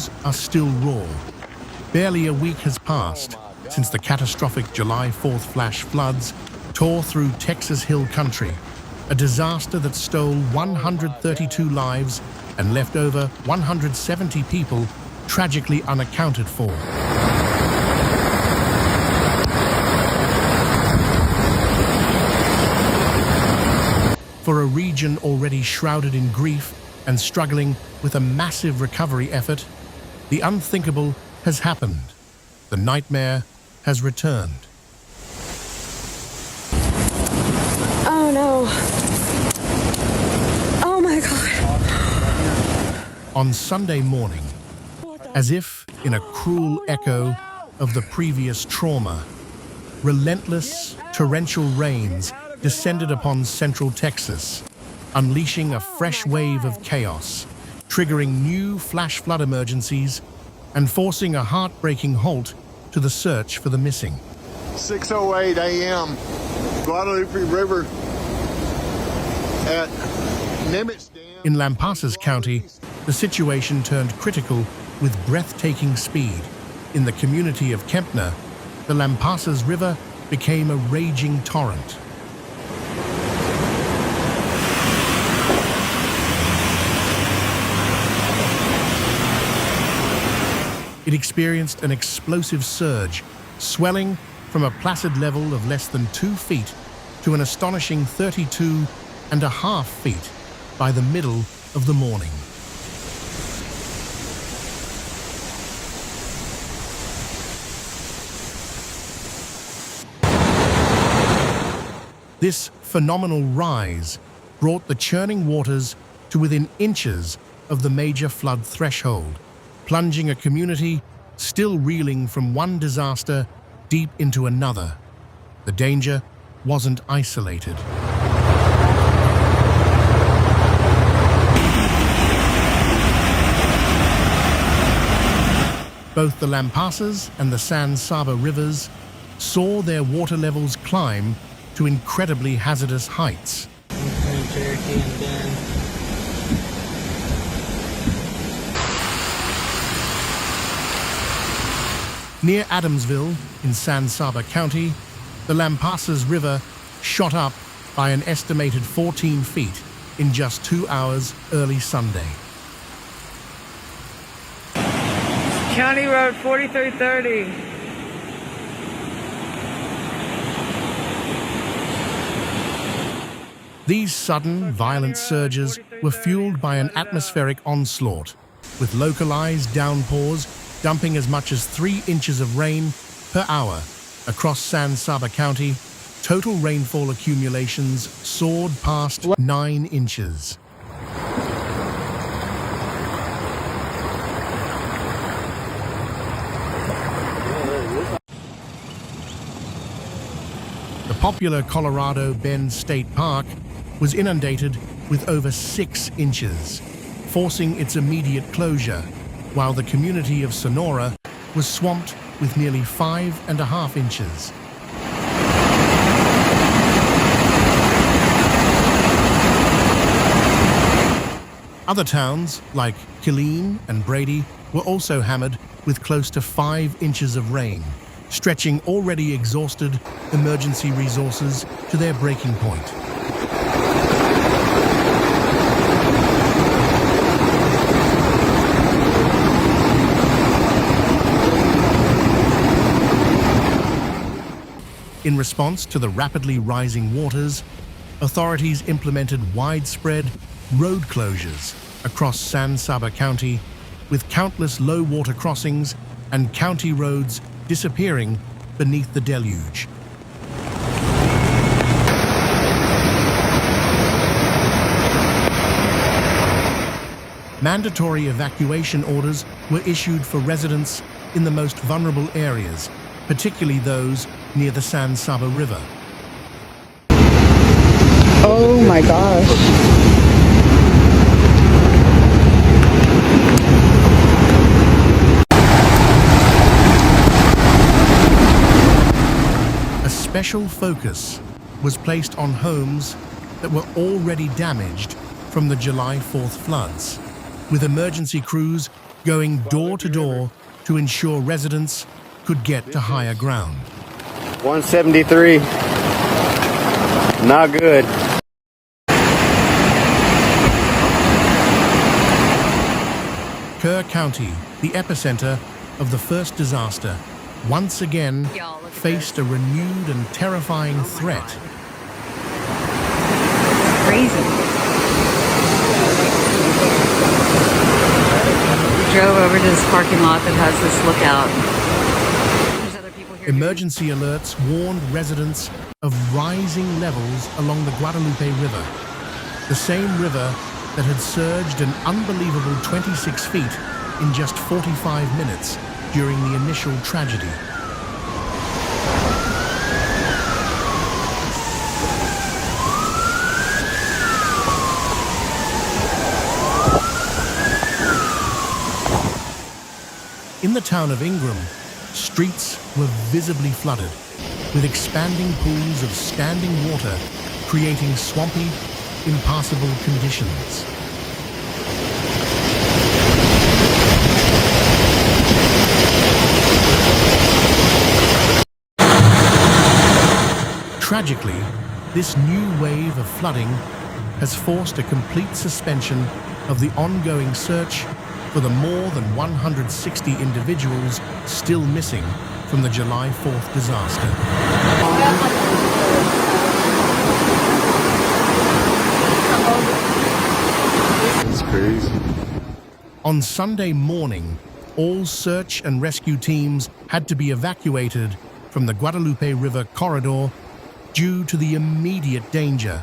emotions are still raw. Barely a week has passed since the catastrophic July 4th flash floods tore through Texas Hill Country, a disaster that stole 132 lives and left over 170 people tragically unaccounted for. For a region already shrouded in grief and struggling with a massive recovery effort, the unthinkable has happened. The nightmare has returned. Oh no. Oh my God. On Sunday morning, as if in a cruel echo of the previous trauma, relentless torrential rains descended upon central Texas, unleashing a fresh wave of chaos, triggering new flash flood emergencies and forcing a heartbreaking halt to the search for the missing. 6:08 a.m. Guadalupe River at Nimitz Dam. In Lampasas County, the situation turned critical with breathtaking speed. In the community of Kempner, the Lampasas River became a raging torrent. It experienced an explosive surge, swelling from a placid level of less than 2 feet to an astonishing 32.5 feet by the middle of the morning. This phenomenal rise brought the churning waters to within inches of the major flood threshold, plunging a community still reeling from one disaster deep into another. The danger wasn't isolated. Both the Lampasas and the Saba rivers saw their water levels climb to incredibly hazardous heights. Near Adamsville, in Saba County, the Lampasas River shot up by an estimated 14 feet in just 2 hours early Sunday. County Road 4330. These sudden, violent surges were fueled by an atmospheric onslaught, with localized downpours dumping as much as 3 inches of rain per hour across Saba County. Total rainfall accumulations soared past 9 inches. The popular Colorado Bend State Park was inundated with over 6 inches, forcing its immediate closure, while the community of Sonora was swamped with nearly 5.5 inches. Other towns, like Killeen and Brady, were also hammered with close to 5 inches of rain, stretching already exhausted emergency resources to their breaking point. In response to the rapidly rising waters, authorities implemented widespread road closures across Saba County, with countless low water crossings and county roads disappearing beneath the deluge. Mandatory evacuation orders were issued for residents in the most vulnerable areas, particularly those near the Saba River. Oh my gosh. A special focus was placed on homes that were already damaged from the July 4th floods, with emergency crews going door to door to ensure residents could get to higher ground. 173. Not good. Kerr County, the epicenter of the first disaster, once again faced a renewed and terrifying threat. Crazy. We drove over to this parking lot that has this lookout. There's other people here. Emergency alerts warned residents of rising levels along the Guadalupe River, the same river that had surged an unbelievable 26 feet in just 45 minutes during the initial tragedy. In the town of Ingram, streets were visibly flooded, with expanding pools of standing water creating swampy, impassable conditions. Tragically, this new wave of flooding has forced a complete suspension of the ongoing search for the more than 160 individuals still missing from the July 4th disaster. It's crazy. On Sunday morning, all search and rescue teams had to be evacuated from the Guadalupe River corridor due to the immediate danger.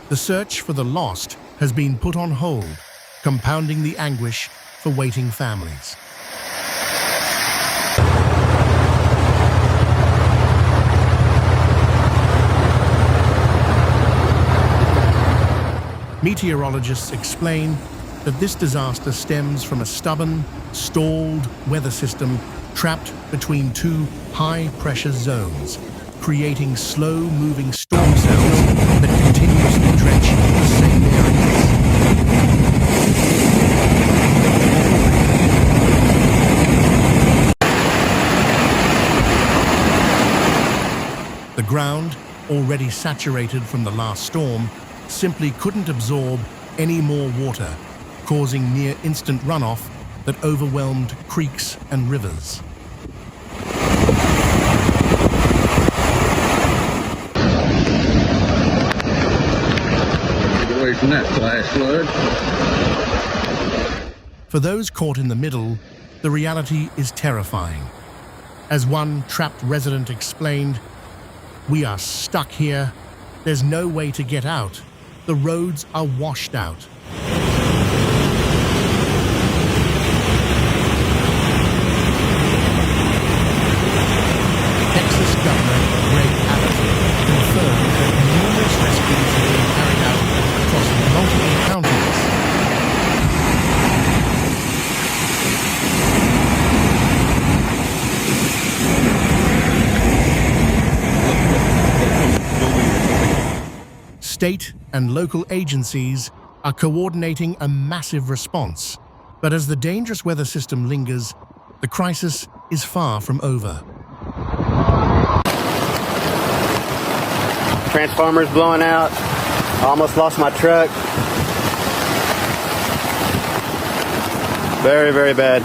The search for the lost has been put on hold, compounding the anguish for waiting families. Meteorologists explain that this disaster stems from a stubborn, stalled weather system trapped between two high-pressure zones, creating slow-moving storm cells that continuously drench the same areas. The ground, already saturated from the last storm, simply couldn't absorb any more water, causing near-instant runoff that overwhelmed creeks and rivers. Get away from that flash flood. For those caught in the middle, the reality is terrifying. As one trapped resident explained, "We are stuck here. There's no way to get out. The roads are washed out." Texas Governor Greg Abbott confirmed that numerous rescues have been carried out across multiple counties. State and local agencies are coordinating a massive response, but as the dangerous weather system lingers, the crisis is far from over. Transformers blowing out. Almost lost my truck. Very, very bad.